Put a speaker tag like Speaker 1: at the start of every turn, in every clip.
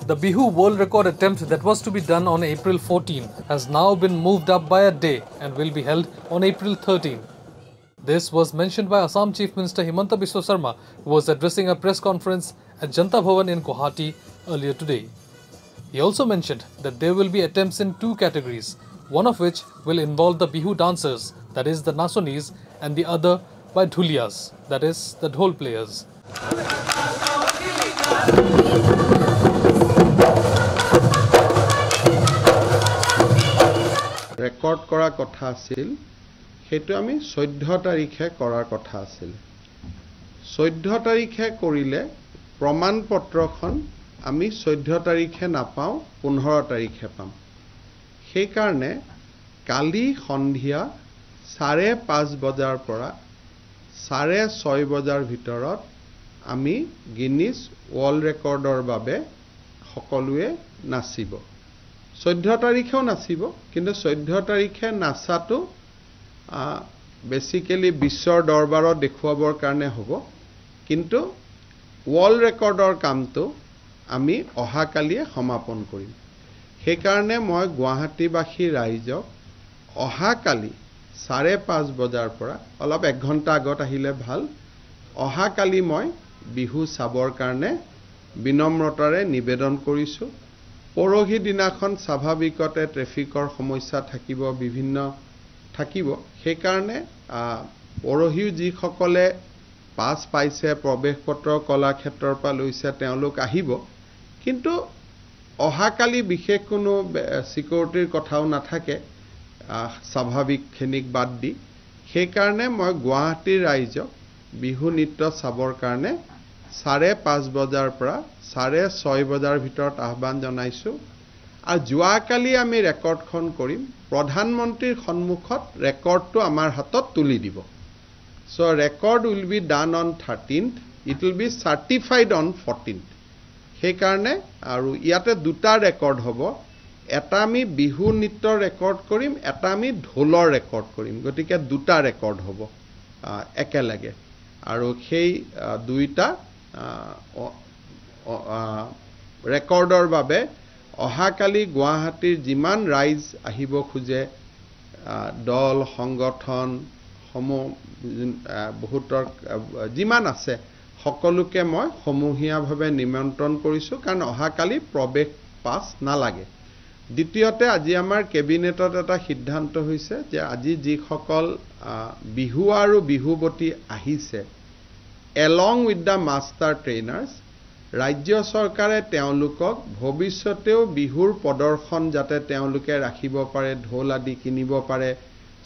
Speaker 1: The Bihu world record attempt that was to be done on April 14 has now been moved up by a day and will be held on April 13. This was mentioned by Assam Chief Minister Himanta Biswa Sarma, who was addressing a press conference at Janta Bhavan in Guwahati earlier today. He also mentioned that there will be attempts in two categories, one of which will involve the Bihu dancers, that is the Nasonis, and the other by Dhuliyas, that is the Dhol players.
Speaker 2: Record kora kotha asil, hetu ami 14 tarikhe korar kotha asil. 14 tarikhe korile praman potrokhon আমি 14 তাৰিখে নাপাও 15 তাৰিখে পাম সেই কাৰণে কালি সন্ধিয়া 5:30 বজাৰ পৰা 6:30 বজাৰ ভিতৰত আমি গিনিছ ওয়াৰ্ল্ড ৰেকৰ্ডৰ বাবে সকলোৱে নাচিব 14 তাৰিখেও নাচিব কিন্তু 14 তাৰিখে নাচাটো বেসিক্যালি বিশ্বৰ দৰবাৰত দেখুৱাবৰ কাৰণে হ'ব কিন্তু ওয়াৰ্ল্ড ৰেকৰ্ডৰ কামটো আমি অহাকালিয়ে সমাপন কৰিম সেই কাৰণে মই গুৱাহাটীবাসী ৰাইজক অহাকালি 5:30 বজাৰ পৰা অলপ 1 ঘণ্টা আগত আহিলে ভাল অহাকালি মই বিহু চাবৰ কাৰণে বিনম্ৰতাৰে নিবেদন কৰিছো পৰহি দিনাখন স্বাভাৱিকতে ট্ৰেফিকৰ সমস্যা থাকিব বিভিন্ন থাকিব সেই কাৰণে পৰহিও যি সকলে পাস পাইছে প্ৰবেশ পত্ৰ কলাক্ষেত্ৰৰ পৰা লৈছে তেওঁলোক আহিব কিন্তু অহাকালি বিশেষ কোনো সিকিউৰিটিৰ কথাও নাথাকে স্বাভাৱিক খেনিক বাদ দি সেই কাৰণে মই গুৱাহাটীৰ ৰাইজক বিহু নৃত্য চাবৰ কাৰণে 5:30 বজাৰ পৰা 6:30 বজাৰ ভিতৰত আহ্বান জনাইছো আৰু যোৱাকালি আমি ৰেকৰ্ডখন কৰিম প্ৰধানমন্ত্ৰীৰ সন্মুখত ৰেকৰ্ডটো আমাৰ হাতত তুলি দিব So record will be done on 13th. It will be certified on 14th. সেই কাৰণে আৰু ইয়াতে দুটা ৰেকৰ্ড হ'ব এটা আমি বিহু নৃত্য ৰেকৰ্ড কৰিম এটা আমি ঢোলৰ ৰেকৰ্ড কৰিম গতিকে দুটা ৰেকৰ্ড হ'ব একেলগে আৰু সেই দুইটা ৰেকৰ্ডৰ বাবে অহাকালি গুৱাহাটীৰ যিমান ৰাইজ আহিব খুজে দল সংগঠন বহুতৰ যিমান আছে সকলোকে মই সমূহীয়াভাৱে নিমন্ত্ৰণ কৰিছো কাৰণ অহাকালি প্ৰবেশ পাস নালাগে দ্বিতীয়তে আজি আমাৰ কেবিনেটত এটা সিদ্ধান্ত হৈছে যে আজি যি সকল বিহু আৰু বিহুবতী আহিছে along with the master trainers ৰাজ্য চৰকাৰে তেওঁলোকক ভৱিষ্যতেও বিহুৰ প্ৰদৰ্শন যাতে তেওঁলোকে ৰাখিব পাৰে ঢোল আদি কিনিব পাৰে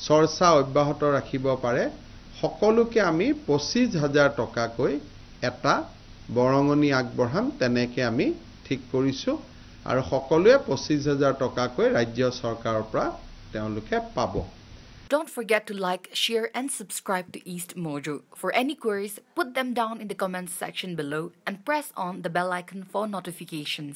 Speaker 2: চৰ্চা অব্যাহত ৰাখিব পাৰে সকলোকে আমি 25000 টকা কৈ এটা বৰঙনি আগবঢ়াম তেনেকে আমি ঠিক কৰিছো আৰু সকলোৱে 25000 টকা কৈ ৰাজ্য চৰকাৰৰ পৰা তেওঁলোকে পাব
Speaker 3: Don't forget to like, share and subscribe to East Mojo. For any queries, put them down in the comments section below and press on the bell icon for notifications.